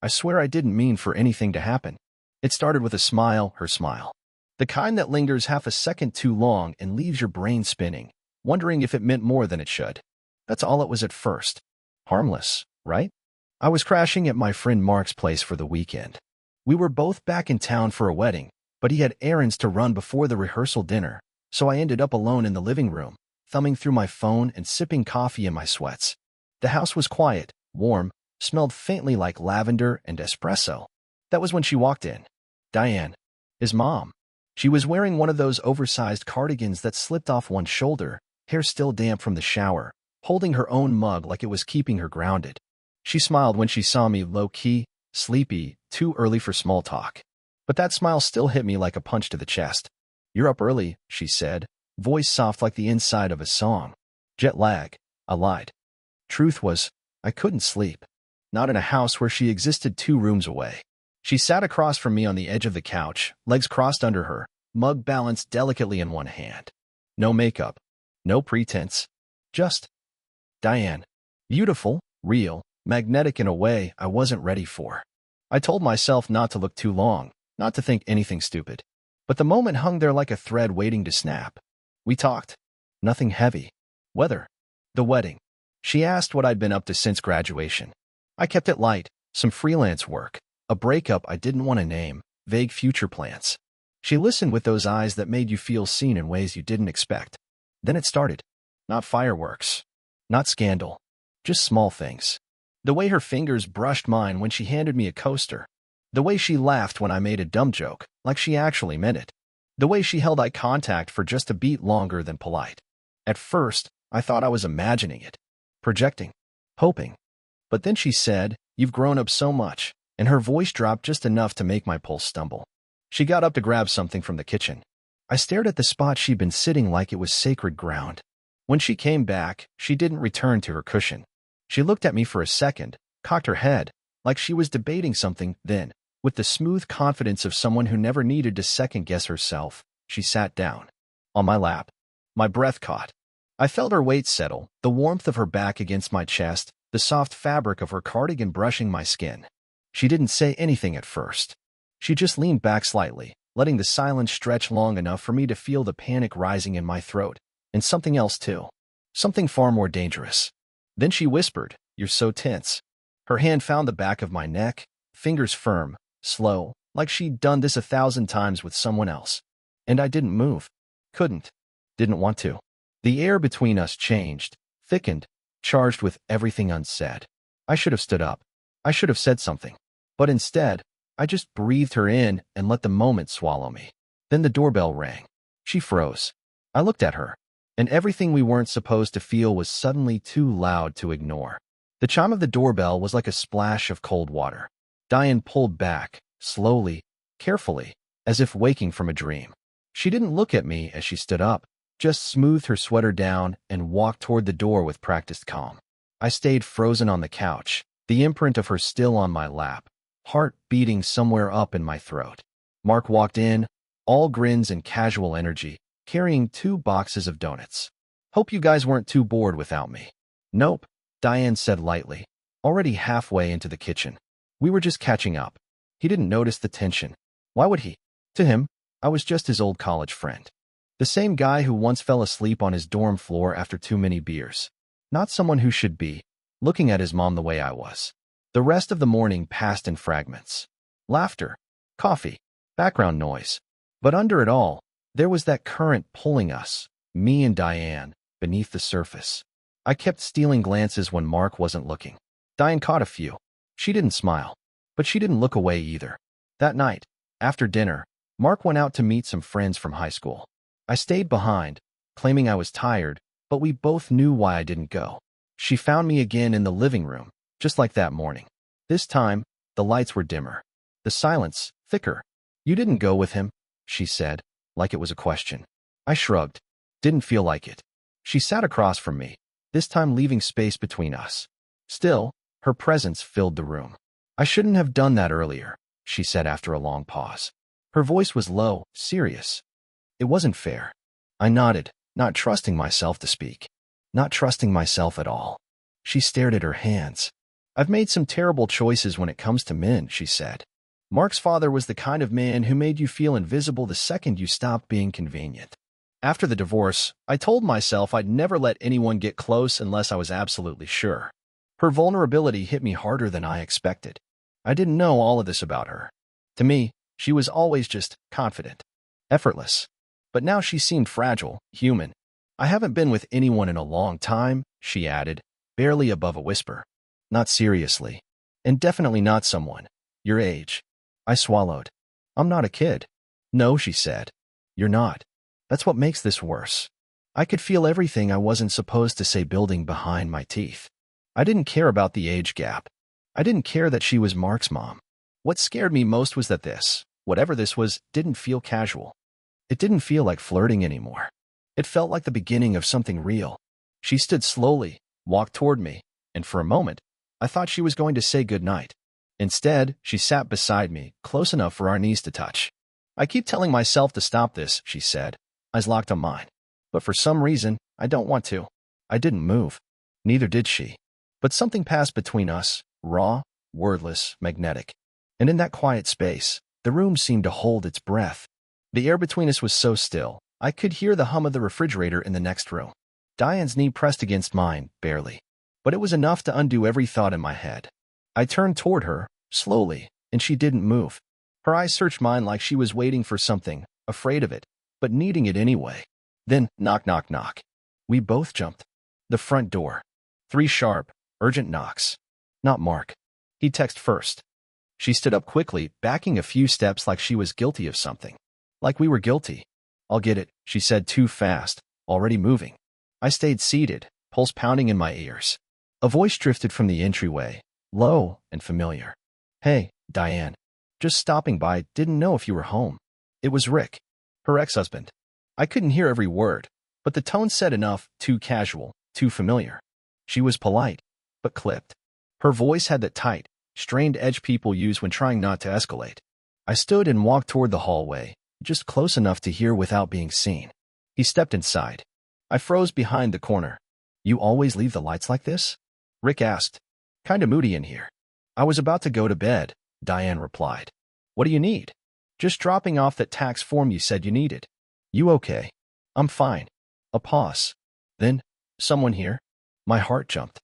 I swear I didn't mean for anything to happen. It started with a smile, her smile. The kind that lingers half a second too long and leaves your brain spinning, wondering if it meant more than it should. That's all it was at first. Harmless, right? I was crashing at my friend Mark's place for the weekend. We were both back in town for a wedding, but he had errands to run before the rehearsal dinner, so I ended up alone in the living room, thumbing through my phone and sipping coffee in my sweats. The house was quiet, warm, smelled faintly like lavender and espresso. That was when she walked in. Diane, his mom. She was wearing one of those oversized cardigans that slipped off one shoulder, hair still damp from the shower, holding her own mug like it was keeping her grounded. She smiled when she saw me, low-key, sleepy, too early for small talk. But that smile still hit me like a punch to the chest. "You're up early," she said, voice soft like the inside of a song. "Jet lag," I lied. Truth was, I couldn't sleep. Not in a house where she existed 2 rooms away. She sat across from me on the edge of the couch, legs crossed under her, mug balanced delicately in one hand. No makeup. No pretense. Just Diane. Beautiful, real, magnetic in a way I wasn't ready for. I told myself not to look too long, not to think anything stupid. But the moment hung there like a thread waiting to snap. We talked. Nothing heavy. Weather. The wedding. She asked what I'd been up to since graduation. I kept it light, some freelance work, a breakup I didn't want to name, vague future plans. She listened with those eyes that made you feel seen in ways you didn't expect. Then it started. Not fireworks. Not scandal. Just small things. The way her fingers brushed mine when she handed me a coaster. The way she laughed when I made a dumb joke, like she actually meant it. The way she held eye contact for just a beat longer than polite. At first, I thought I was imagining it. Projecting. Hoping. But then she said, "You've grown up so much," and her voice dropped just enough to make my pulse stumble. She got up to grab something from the kitchen. I stared at the spot she'd been sitting like it was sacred ground. When she came back, she didn't return to her cushion. She looked at me for a second, cocked her head, like she was debating something, then, with the smooth confidence of someone who never needed to second-guess herself, she sat down. On my lap. My breath caught. I felt her weight settle, the warmth of her back against my chest, the soft fabric of her cardigan brushing my skin. She didn't say anything at first. She just leaned back slightly, letting the silence stretch long enough for me to feel the panic rising in my throat. And something else too. Something far more dangerous. Then she whispered, "You're so tense." Her hand found the back of my neck, fingers firm, slow, like she'd done this 1,000 times with someone else. And I didn't move. Couldn't. Didn't want to. The air between us changed, thickened, charged with everything unsaid. I should have stood up. I should have said something. But instead, I just breathed her in and let the moment swallow me. Then the doorbell rang. She froze. I looked at her, and everything we weren't supposed to feel was suddenly too loud to ignore. The chime of the doorbell was like a splash of cold water. Diane pulled back, slowly, carefully, as if waking from a dream. She didn't look at me as she stood up, just smoothed her sweater down and walked toward the door with practiced calm. I stayed frozen on the couch, the imprint of her still on my lap, heart beating somewhere up in my throat. Mark walked in, all grins and casual energy, carrying 2 boxes of donuts. "Hope you guys weren't too bored without me." "Nope," Diane said lightly, already halfway into the kitchen. "We were just catching up." He didn't notice the tension. Why would he? To him, I was just his old college friend. The same guy who once fell asleep on his dorm floor after too many beers. Not someone who should be looking at his mom the way I was. The rest of the morning passed in fragments. Laughter, coffee, background noise. But under it all, there was that current pulling us, me and Diane, beneath the surface. I kept stealing glances when Mark wasn't looking. Diane caught a few. She didn't smile, but she didn't look away either. That night, after dinner, Mark went out to meet some friends from high school. I stayed behind, claiming I was tired, but we both knew why I didn't go. She found me again in the living room, just like that morning. This time, the lights were dimmer. The silence, thicker. "You didn't go with him," she said, like it was a question. I shrugged. Didn't feel like it. She sat across from me, this time leaving space between us. Still, her presence filled the room. "I shouldn't have done that earlier," she said after a long pause. Her voice was low, serious. "It wasn't fair." I nodded, not trusting myself to speak. Not trusting myself at all. She stared at her hands. I've made some terrible choices when it comes to men, she said. Mark's father was the kind of man who made you feel invisible the second you stopped being convenient. After the divorce, I told myself I'd never let anyone get close unless I was absolutely sure. Her vulnerability hit me harder than I expected. I didn't know all of this about her. To me, she was always just confident, effortless. But now she seemed fragile, human. I haven't been with anyone in a long time, she added, barely above a whisper. Not seriously. And definitely not someone your age. I swallowed. I'm not a kid. No, she said. You're not. That's what makes this worse. I could feel everything I wasn't supposed to say building behind my teeth. I didn't care about the age gap. I didn't care that she was Mark's mom. What scared me most was that this, whatever this was, didn't feel casual. It didn't feel like flirting anymore. It felt like the beginning of something real. She stood slowly, walked toward me, and for a moment, I thought she was going to say goodnight. Instead, she sat beside me, close enough for our knees to touch. I keep telling myself to stop this, she said, eyes locked on mine. But for some reason, I don't want to. I didn't move. Neither did she. But something passed between us, raw, wordless, magnetic. And in that quiet space, the room seemed to hold its breath. The air between us was so still, I could hear the hum of the refrigerator in the next room. Diane's knee pressed against mine, barely. But it was enough to undo every thought in my head. I turned toward her, slowly, and she didn't move. Her eyes searched mine like she was waiting for something, afraid of it, but needing it anyway. Then, knock, knock, knock. We both jumped. The front door. 3 sharp, urgent knocks. Not Mark. He'd text first. She stood up quickly, backing a few steps like she was guilty of something. Like we were guilty. I'll get it, she said too fast, already moving. I stayed seated, pulse pounding in my ears. A voice drifted from the entryway, low and familiar. Hey, Diane. Just stopping by, didn't know if you were home. It was Rick, her ex-husband. I couldn't hear every word, but the tone said enough, too casual, too familiar. She was polite, but clipped. Her voice had that tight, strained edge people use when trying not to escalate. I stood and walked toward the hallway, just close enough to hear without being seen. He stepped inside. I froze behind the corner. You always leave the lights like this? Rick asked. Kinda moody in here. I was about to go to bed, Diane replied. What do you need? Just dropping off that tax form you said you needed. You okay? I'm fine. A pause. Then, someone here? My heart jumped.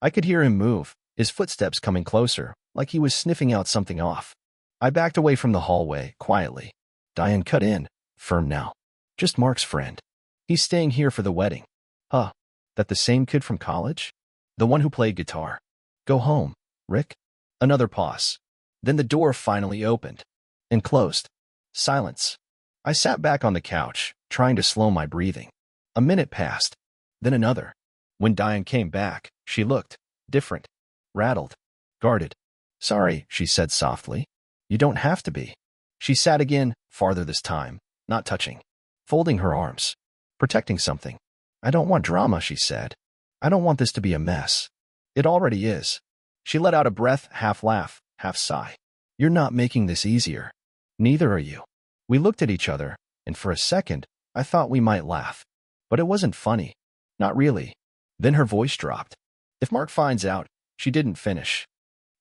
I could hear him move, his footsteps coming closer, like he was sniffing out something off. I backed away from the hallway, quietly. Diane cut in, firm now. Just Mark's friend. He's staying here for the wedding. Huh. That the same kid from college? The one who played guitar. Go home, Rick. Another pause. Then the door finally opened. And closed. Silence. I sat back on the couch, trying to slow my breathing. A minute passed. Then another. When Diane came back, she looked different. Rattled. Guarded. Sorry, she said softly. You don't have to be. She sat again, farther this time, not touching. Folding her arms. Protecting something. I don't want drama, she said. I don't want this to be a mess. It already is. She let out a breath, half laugh, half sigh. You're not making this easier. Neither are you. We looked at each other, and for a second, I thought we might laugh. But it wasn't funny. Not really. Then her voice dropped. If Mark finds out, she didn't finish.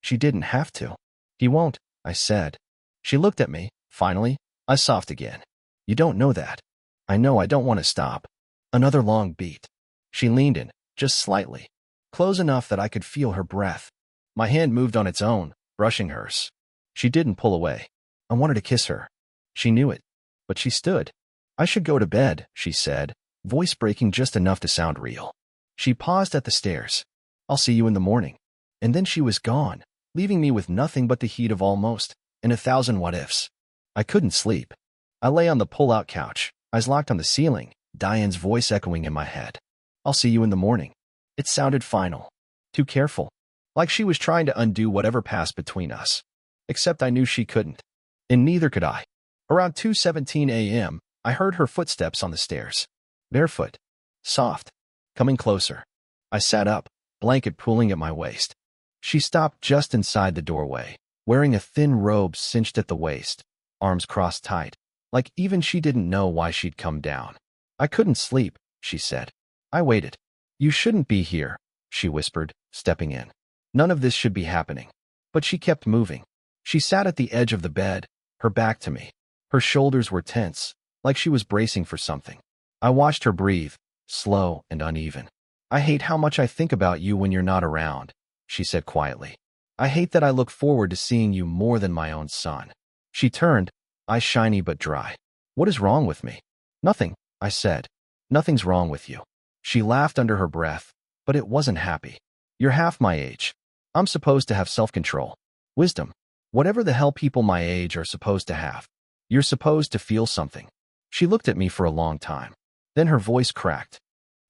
She didn't have to. He won't, I said. She looked at me, finally, eyes soft again. You don't know that. I know I don't want to stop. Another long beat. She leaned in, just slightly. Close enough that I could feel her breath. My hand moved on its own, brushing hers. She didn't pull away. I wanted to kiss her. She knew it. But she stood. I should go to bed, she said, voice breaking just enough to sound real. She paused at the stairs. I'll see you in the morning. And then she was gone, leaving me with nothing but the heat of almost, and 1,000 what-ifs. I couldn't sleep. I lay on the pull-out couch, eyes locked on the ceiling, Diane's voice echoing in my head. I'll see you in the morning. It sounded final. Too careful. Like she was trying to undo whatever passed between us. Except I knew she couldn't. And neither could I. Around 2:17 a.m., I heard her footsteps on the stairs. Barefoot. Soft. Coming closer. I sat up, blanket pulling at my waist. She stopped just inside the doorway, wearing a thin robe cinched at the waist, arms crossed tight, like even she didn't know why she'd come down. I couldn't sleep, she said. I waited. You shouldn't be here, she whispered, stepping in. None of this should be happening. But she kept moving. She sat at the edge of the bed, her back to me. Her shoulders were tense, like she was bracing for something. I watched her breathe, slow and uneven. "I hate how much I think about you when you're not around," she said quietly. "I hate that I look forward to seeing you more than my own son." She turned, eyes shiny but dry. "What is wrong with me?" "Nothing," I said. "Nothing's wrong with you." She laughed under her breath, but it wasn't happy. "You're half my age. I'm supposed to have self-control, wisdom, whatever the hell people my age are supposed to have. You're supposed to feel something." She looked at me for a long time. Then her voice cracked.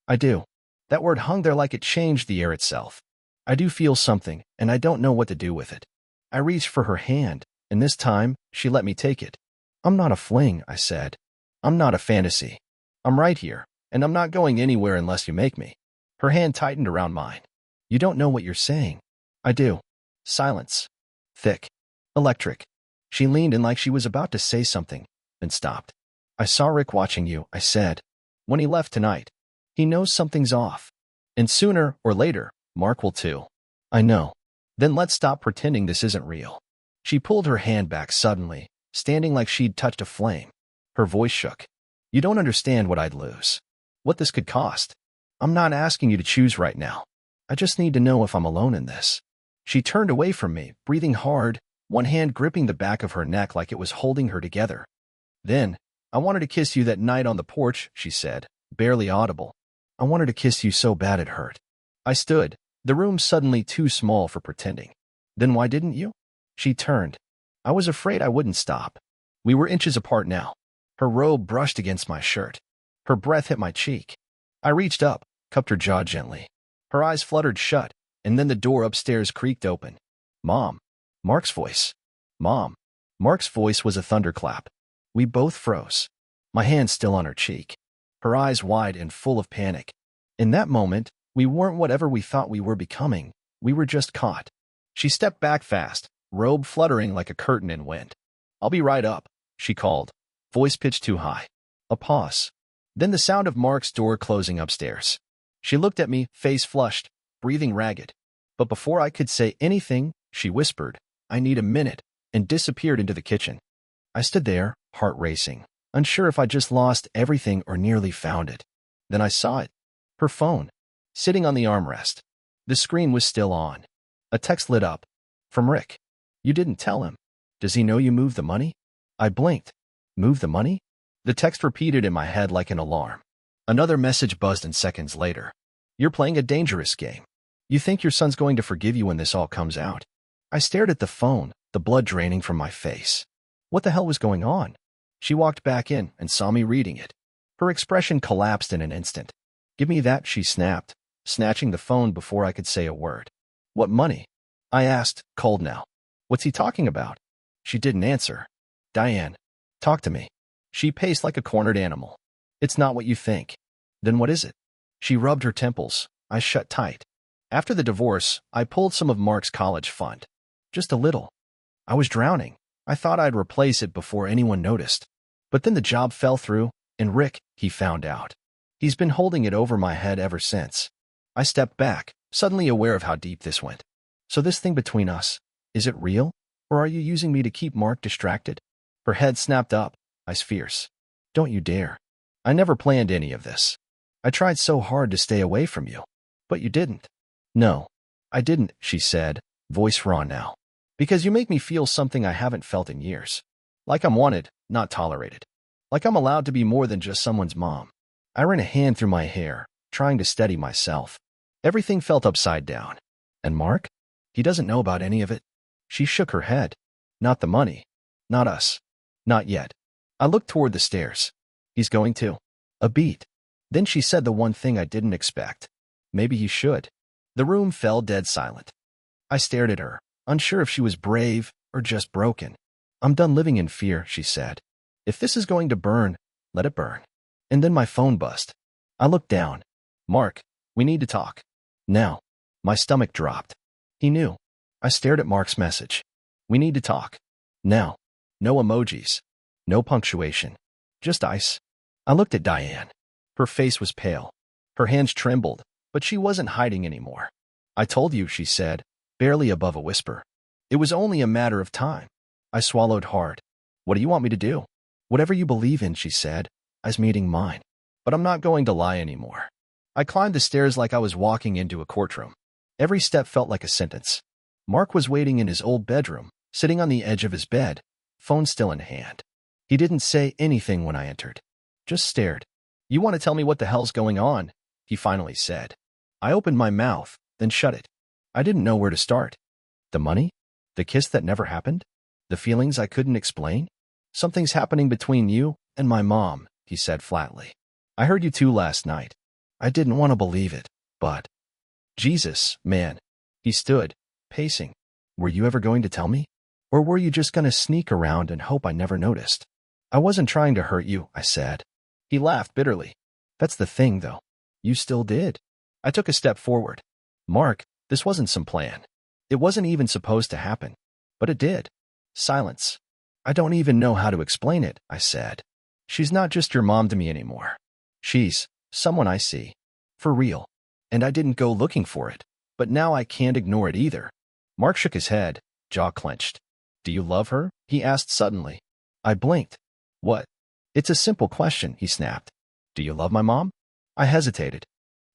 "I do." That word hung there like it changed the air itself. "I do feel something, and I don't know what to do with it." I reached for her hand, and this time, she let me take it. "I'm not a fling," I said. "I'm not a fantasy. I'm right here, and I'm not going anywhere unless you make me." Her hand tightened around mine. "You don't know what you're saying." "I do." Silence. Thick. Electric. She leaned in like she was about to say something, then stopped. "I saw Rick watching you," I said. "When he left tonight. He knows something's off. And sooner or later, Mark will too." "I know." "Then let's stop pretending this isn't real." She pulled her hand back suddenly, standing like she'd touched a flame. Her voice shook. "You don't understand what I'd lose. What this could cost. I'm not asking you to choose right now. I just need to know if I'm alone in this." She turned away from me, breathing hard, one hand gripping the back of her neck like it was holding her together. "Then, I wanted to kiss you that night on the porch," she said, barely audible. "I wanted to kiss you so bad it hurt." I stood, the room suddenly too small for pretending. "Then why didn't you?" She turned. "I was afraid I wouldn't stop." We were inches apart now. Her robe brushed against my shirt. Her breath hit my cheek. I reached up, cupped her jaw gently. Her eyes fluttered shut, and then the door upstairs creaked open. "Mom." Mark's voice. "Mom." Mark's voice was a thunderclap. We both froze. My hand still on her cheek. Her eyes wide and full of panic. In that moment, we weren't whatever we thought we were becoming. We were just caught. She stepped back fast, robe fluttering like a curtain in wind. "I'll be right up," she called, voice pitched too high. A pause. Then the sound of Mark's door closing upstairs. She looked at me, face flushed, breathing ragged. But before I could say anything, she whispered, "I need a minute," and disappeared into the kitchen. I stood there, heart racing, unsure if I just lost everything or nearly found it. Then I saw it. Her phone. Sitting on the armrest. The screen was still on. A text lit up. From Rick. "You didn't tell him. Does he know you moved the money?" I blinked. "Move the money?" The text repeated in my head like an alarm. Another message buzzed in seconds later. "You're playing a dangerous game. You think your son's going to forgive you when this all comes out?" I stared at the phone, the blood draining from my face. What the hell was going on? She walked back in and saw me reading it. Her expression collapsed in an instant. "Give me that," she snapped, snatching the phone before I could say a word. "What money?" I asked, cold now. "What's he talking about?" She didn't answer. "Diane, talk to me." She paced like a cornered animal. "It's not what you think." "Then what is it?" She rubbed her temples. I shut tight. "After the divorce, I pulled some of Mark's college fund. Just a little. I was drowning. I thought I'd replace it before anyone noticed. But then the job fell through, and Rick, he found out. He's been holding it over my head ever since." I stepped back, suddenly aware of how deep this went. "So this thing between us, is it real? Or are you using me to keep Mark distracted?" Her head snapped up, eyes fierce. "Don't you dare. I never planned any of this. I tried so hard to stay away from you. But you didn't." "No, I didn't," she said, voice raw now. "Because you make me feel something I haven't felt in years. Like I'm wanted, not tolerated. Like I'm allowed to be more than just someone's mom." I ran a hand through my hair, trying to steady myself. Everything felt upside down. "And Mark? He doesn't know about any of it?" She shook her head. "Not the money. Not us. Not yet." I looked toward the stairs. "He's going to." A beat. Then she said the one thing I didn't expect. "Maybe he should." The room fell dead silent. I stared at her, unsure if she was brave or just broken. "I'm done living in fear," she said. "If this is going to burn, let it burn." And then my phone buzzed. I looked down. "Mark, we need to talk. Now." My stomach dropped. He knew. I stared at Mark's message. "We need to talk. Now." No emojis. No punctuation. Just ice. I looked at Diane. Her face was pale. Her hands trembled, but she wasn't hiding anymore. "I told you," she said, barely above a whisper. It was only a matter of time. I swallowed hard. What do you want me to do? Whatever you believe in, she said, eyes meeting mine. But I'm not going to lie anymore. I climbed the stairs like I was walking into a courtroom. Every step felt like a sentence. Mark was waiting in his old bedroom, sitting on the edge of his bed, phone still in hand. He didn't say anything when I entered. Just stared. You want to tell me what the hell's going on? He finally said. I opened my mouth, then shut it. I didn't know where to start. The money? The kiss that never happened? The feelings I couldn't explain? Something's happening between you and my mom, he said flatly. I heard you two last night. I didn't want to believe it, but... Jesus, man. He stood, pacing. Were you ever going to tell me? Or were you just going to sneak around and hope I never noticed? I wasn't trying to hurt you, I said. He laughed bitterly. That's the thing, though. You still did. I took a step forward. Mark, this wasn't some plan. It wasn't even supposed to happen. But it did. Silence. I don't even know how to explain it, I said. She's not just your mom to me anymore. She's someone I see. For real. And I didn't go looking for it. But now I can't ignore it either. Mark shook his head, jaw clenched. Do you love her? He asked suddenly. I blinked. What? It's a simple question, he snapped. Do you love my mom? I hesitated.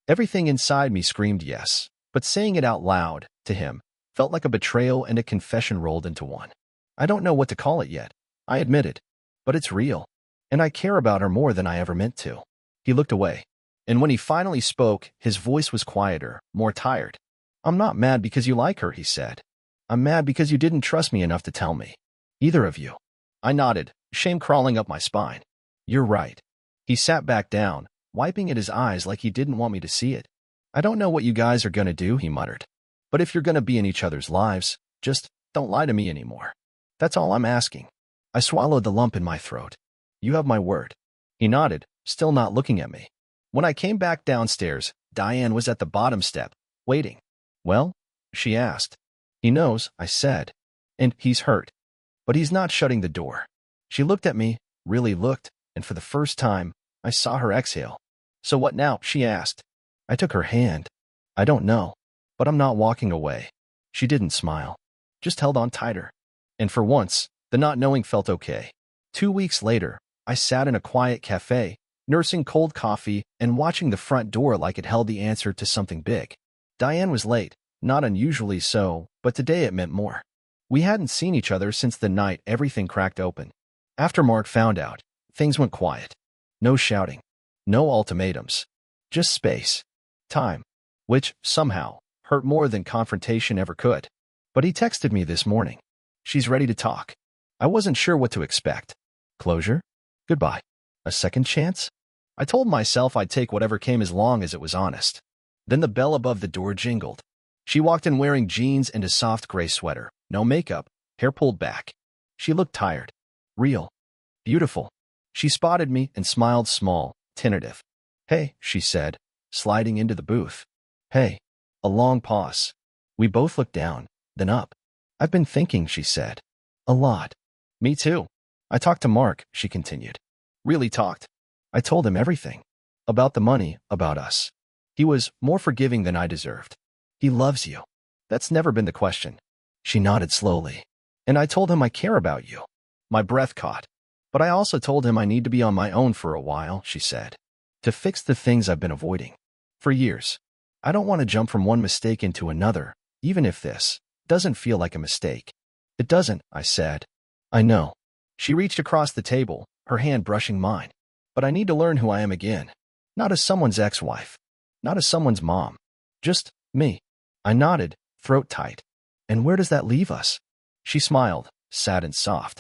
Everything inside me screamed yes, but saying it out loud, to him, felt like a betrayal and a confession rolled into one. I don't know what to call it yet, I admitted. But it's real. And I care about her more than I ever meant to. He looked away. And when he finally spoke, his voice was quieter, more tired. I'm not mad because you like her, he said. I'm mad because you didn't trust me enough to tell me. Either of you. I nodded, shame crawling up my spine. You're right. He sat back down, wiping at his eyes like he didn't want me to see it. I don't know what you guys are gonna do, he muttered. But if you're gonna be in each other's lives, just don't lie to me anymore. That's all I'm asking. I swallowed the lump in my throat. You have my word. He nodded, still not looking at me. When I came back downstairs, Diane was at the bottom step, waiting. Well? She asked. He knows, I said. And he's hurt. But he's not shutting the door. She looked at me, really looked, and for the first time, I saw her exhale. So what now? She asked. I took her hand. I don't know. But I'm not walking away. She didn't smile. Just held on tighter. And for once, the not knowing felt okay. 2 weeks later, I sat in a quiet cafe, nursing cold coffee and watching the front door like it held the answer to something big. Diane was late, not unusually so, but today it meant more. We hadn't seen each other since the night everything cracked open. After Mark found out, things went quiet. No shouting. No ultimatums. Just space. Time. Which, somehow, hurt more than confrontation ever could. But he texted me this morning. She's ready to talk. I wasn't sure what to expect. Closure? Goodbye. A second chance? I told myself I'd take whatever came as long as it was honest. Then the bell above the door jingled. She walked in wearing jeans and a soft gray sweater, no makeup, hair pulled back. She looked tired. Real. Beautiful. She spotted me and smiled small, tentative. Hey, she said, sliding into the booth. Hey. A long pause. We both looked down, then up. I've been thinking, she said. A lot. Me too. I talked to Mark, she continued. Really talked. I told him everything. About the money, about us. He was more forgiving than I deserved. He loves you. That's never been the question. She nodded slowly. And I told him I care about you. My breath caught. But I also told him I need to be on my own for a while, she said. To fix the things I've been avoiding. For years. I don't want to jump from one mistake into another, even if this doesn't feel like a mistake. It doesn't, I said. I know. She reached across the table, her hand brushing mine. But I need to learn who I am again. Not as someone's ex-wife. Not as someone's mom. Just me. I nodded, throat tight. And where does that leave us? She smiled, sad and soft.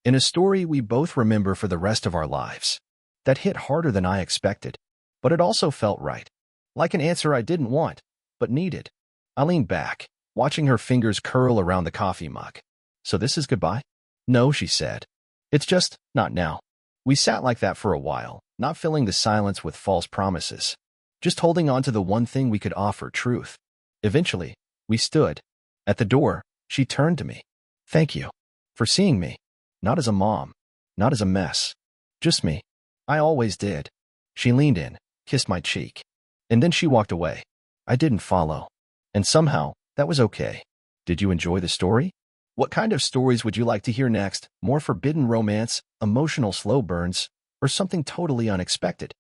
In a story we both remember for the rest of our lives. That hit harder than I expected. But it also felt right. Like an answer I didn't want, but needed. I leaned back, watching her fingers curl around the coffee mug. So this is goodbye? No, she said. It's just, not now. We sat like that for a while, not filling the silence with false promises. Just holding on to the one thing we could offer, truth. Eventually, we stood. At the door, she turned to me. Thank you. For seeing me. Not as a mom. Not as a mess. Just me. I always did. She leaned in, kissed my cheek. And then she walked away. I didn't follow. And somehow, that was okay. Did you enjoy the story? What kind of stories would you like to hear next? More forbidden romance, emotional slow burns, or something totally unexpected?